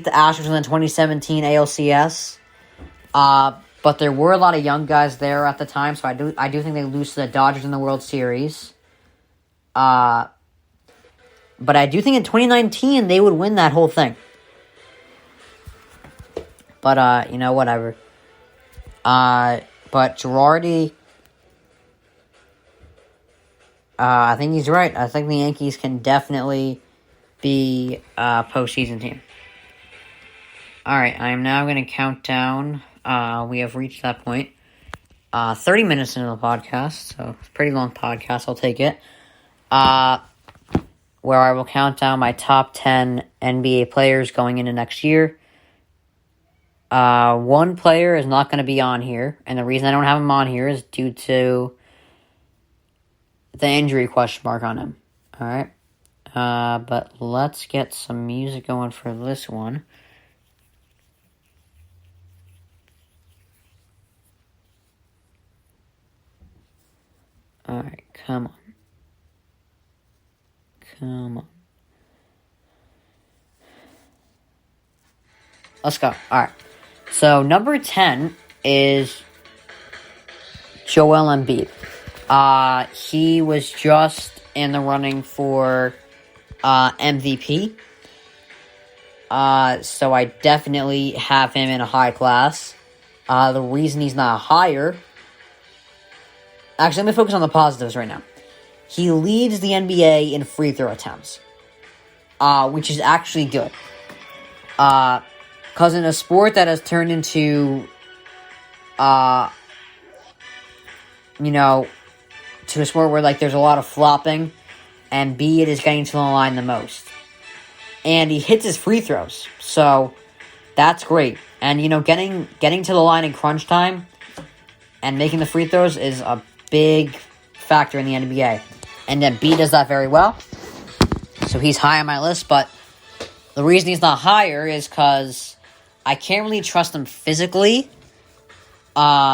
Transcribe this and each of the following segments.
the Astros in the 2017 ALCS. But there were a lot of young guys there at the time, so I do think they lose to the Dodgers in the World Series. But I do think in 2019 they would win that whole thing. But, whatever. But Girardi, I think he's right. I think the Yankees can definitely be a postseason team. Alright, I am now going to count down. We have reached that point. 30 minutes into the podcast, so it's a pretty long podcast, I'll take it. Where I will count down my top 10 NBA players going into next year. One player is not going to be on here, and the reason I don't have him on here is due to the injury question mark on him. Alright? But let's get some music going for this one. Alright, come on. Let's go. Alright. So, number 10 is Joel Embiid. He was just in the running for MVP. So I definitely have him in a high class. The reason he's not higher... Actually, let me focus on the positives right now. He leads the NBA in free throw attempts, which is actually good. Because in a sport that has turned into, to a sport where, there's a lot of flopping, and Embiid is getting to the line the most. And he hits his free throws, so that's great. And, getting to the line in crunch time and making the free throws is a big factor in the NBA. And Embiid does that very well. So he's high on my list, but the reason he's not higher is because I can't really trust him physically. And,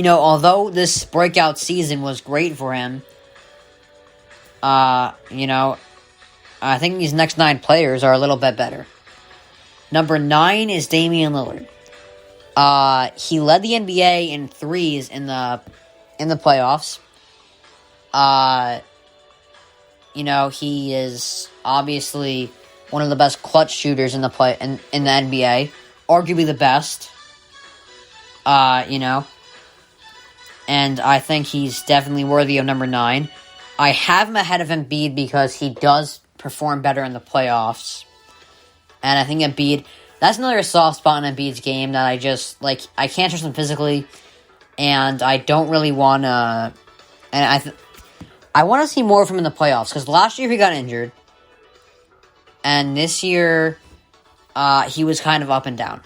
although this breakout season was great for him, I think these next 9 players are a little bit better. Number 9 is Damian Lillard. He led the NBA in threes in the playoffs. He is obviously one of the best clutch shooters in the NBA, arguably the best. And I think he's definitely worthy of number 9. I have him ahead of Embiid because he does perform better in the playoffs. And I think Embiid, that's another soft spot in Embiid's game that I just, I can't trust him physically, and I don't really want to, and I want to see more of him in the playoffs, because last year he got injured, and this year, he was kind of up and down.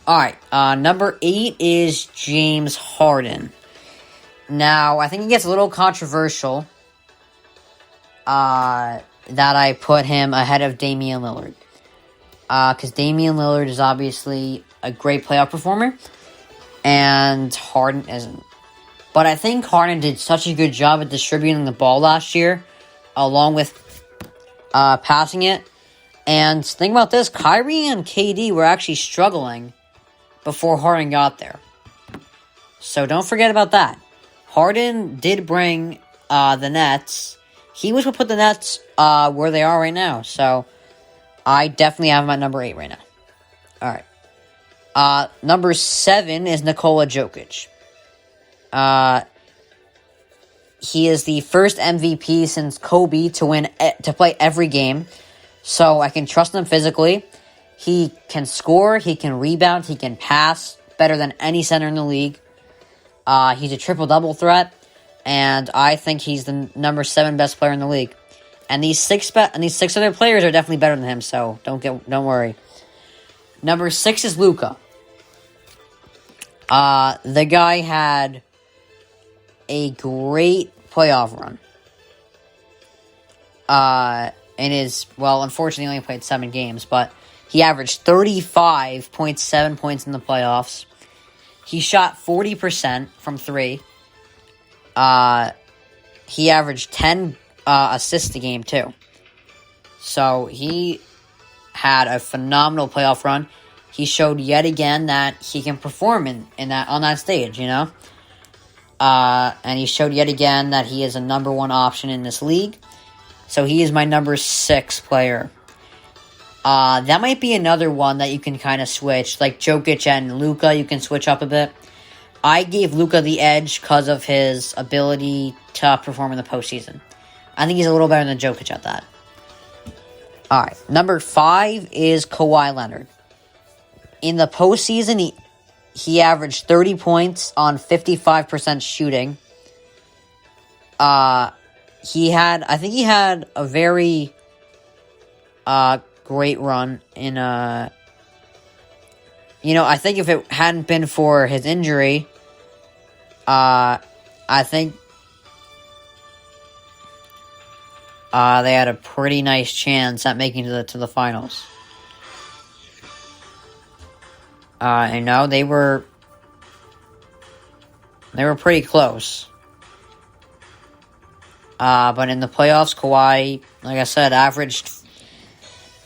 Alright, number 8 is James Harden. Now, I think it gets a little controversial, that I put him ahead of Damian Lillard. Because Damian Lillard is obviously a great playoff performer, and Harden isn't. But I think Harden did such a good job at distributing the ball last year, along with passing it. And think about this, Kyrie and KD were actually struggling before Harden got there. So don't forget about that. Harden did bring the Nets. He was what put the Nets where they are right now. So I definitely have him at number 8 right now. Alright. Number 7 is Nikola Jokic. He is the first MVP since Kobe to play every game. So I can trust him physically. He can score, he can rebound, he can pass better than any center in the league. He's a triple-double threat, and I think he's the number 7 best player in the league. And these six other players are definitely better than him, so don't worry. Number 6 is Luka. The guy had a great playoff run. Unfortunately, he only played 7 games, but he averaged 35.7 points in the playoffs. He shot 40% from 3. he averaged 10 assists a game, too. So he had a phenomenal playoff run. He showed yet again that he can perform on that stage, and he showed yet again that he is a number one option in this league. So he is my number 6 player. That might be another one that you can kind of switch. Like Jokic and Luka, you can switch up a bit. I gave Luka the edge because of his ability to perform in the postseason. I think he's a little better than Jokic at that. Alright, number 5 is Kawhi Leonard. In the postseason, he averaged 30 points on 55% shooting. I think he had a very great run in I think if it hadn't been for his injury, I think they had a pretty nice chance at making to the finals. They were pretty close. But in the playoffs, Kawhi, like I said, averaged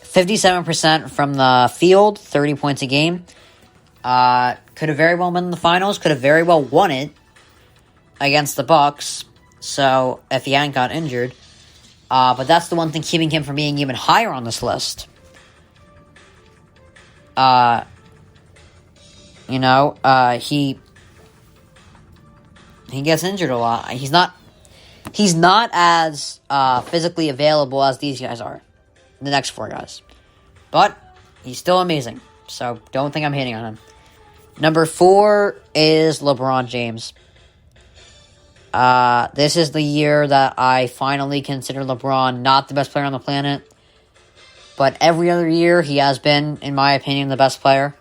57% from the field, 30 points a game. Could have very well been in the finals. Could have very well won it against the Bucks. So if he hadn't got injured, but that's the one thing keeping him from being even higher on this list. He gets injured a lot. He's not as physically available as these guys are, the next 4 guys. But he's still amazing, so don't think I'm hating on him. Number 4 is LeBron James. This is the year that I finally consider LeBron not the best player on the planet. But every other year, he has been, in my opinion, the best player.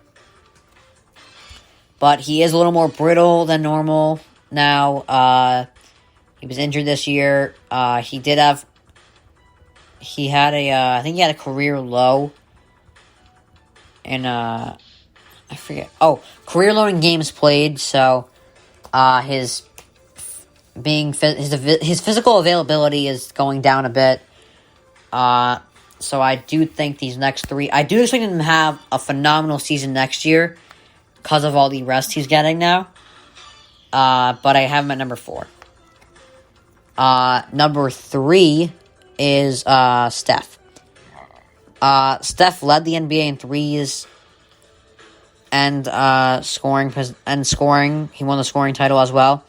But he is a little more brittle than normal now. He was injured this year. I think he had a career low in, I forget. Oh, career low in games played, so, his physical availability is going down a bit. So I do think these next 3, I do expect him to have a phenomenal season next year because of all the rest he's getting now. But I have him at number 4. Number 3 is Steph. Steph led the NBA in threes and scoring. He won the scoring title as well.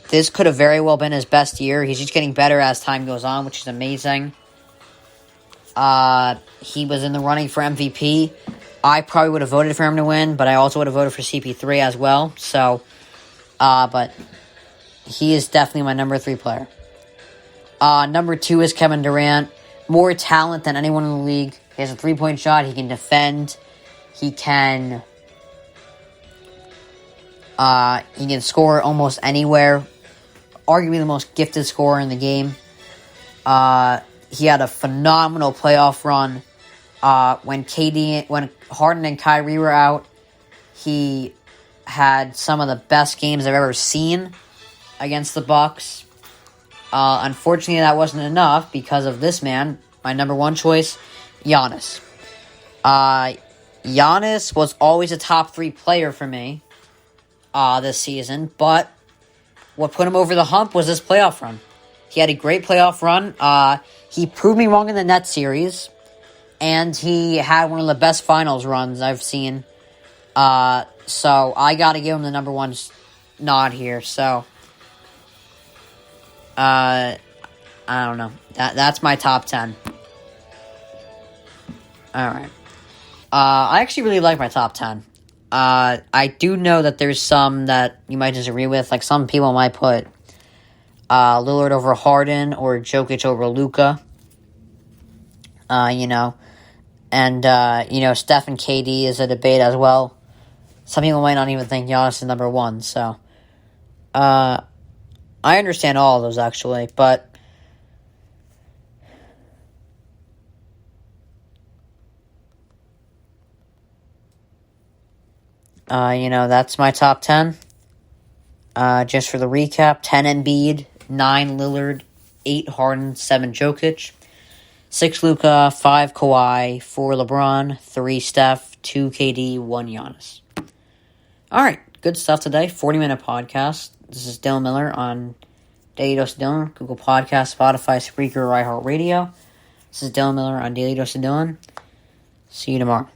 This could have very well been his best year. He's just getting better as time goes on, which is amazing. He was in the running for MVP. I probably would have voted for him to win, but I also would have voted for CP3 as well. So, but he is definitely my number 3 player. Number 2 is Kevin Durant. More talent than anyone in the league. He has a 3-point shot. He can defend. He can score almost anywhere. Arguably the most gifted scorer in the game. He had a phenomenal playoff run. When Harden and Kyrie were out, he had some of the best games I've ever seen against the Bucks. Unfortunately, that wasn't enough because of this man, my number 1 choice, Giannis. Giannis was always a top 3 player for me this season, but what put him over the hump was this playoff run. He had a great playoff run. He proved me wrong in the Nets series, and he had one of the best finals runs I've seen. So I got to give him the number 1 nod here. So I don't know. That's my top 10. All right. I actually really like my top 10. I do know that there's some that you might disagree with. Like, some people might put Lillard over Harden or Jokic over Luka. And, Steph and KD is a debate as well. Some people might not even think Giannis is number 1, so I understand all of those, actually, but that's my top 10. Just for the recap, 10 Embiid, 9 Lillard, 8 Harden, 7 Jokic, 6 Luka, 5 Kawhi, 4 LeBron, 3 Steph, 2 KD, 1 Giannis. Alright, good stuff today. 40-minute podcast. This is Dylan Miller on Daily Dose of Dylan, Google Podcast, Spotify, Spreaker, iHeartRadio. This is Dylan Miller on Daily Dose of Dylan. See you tomorrow.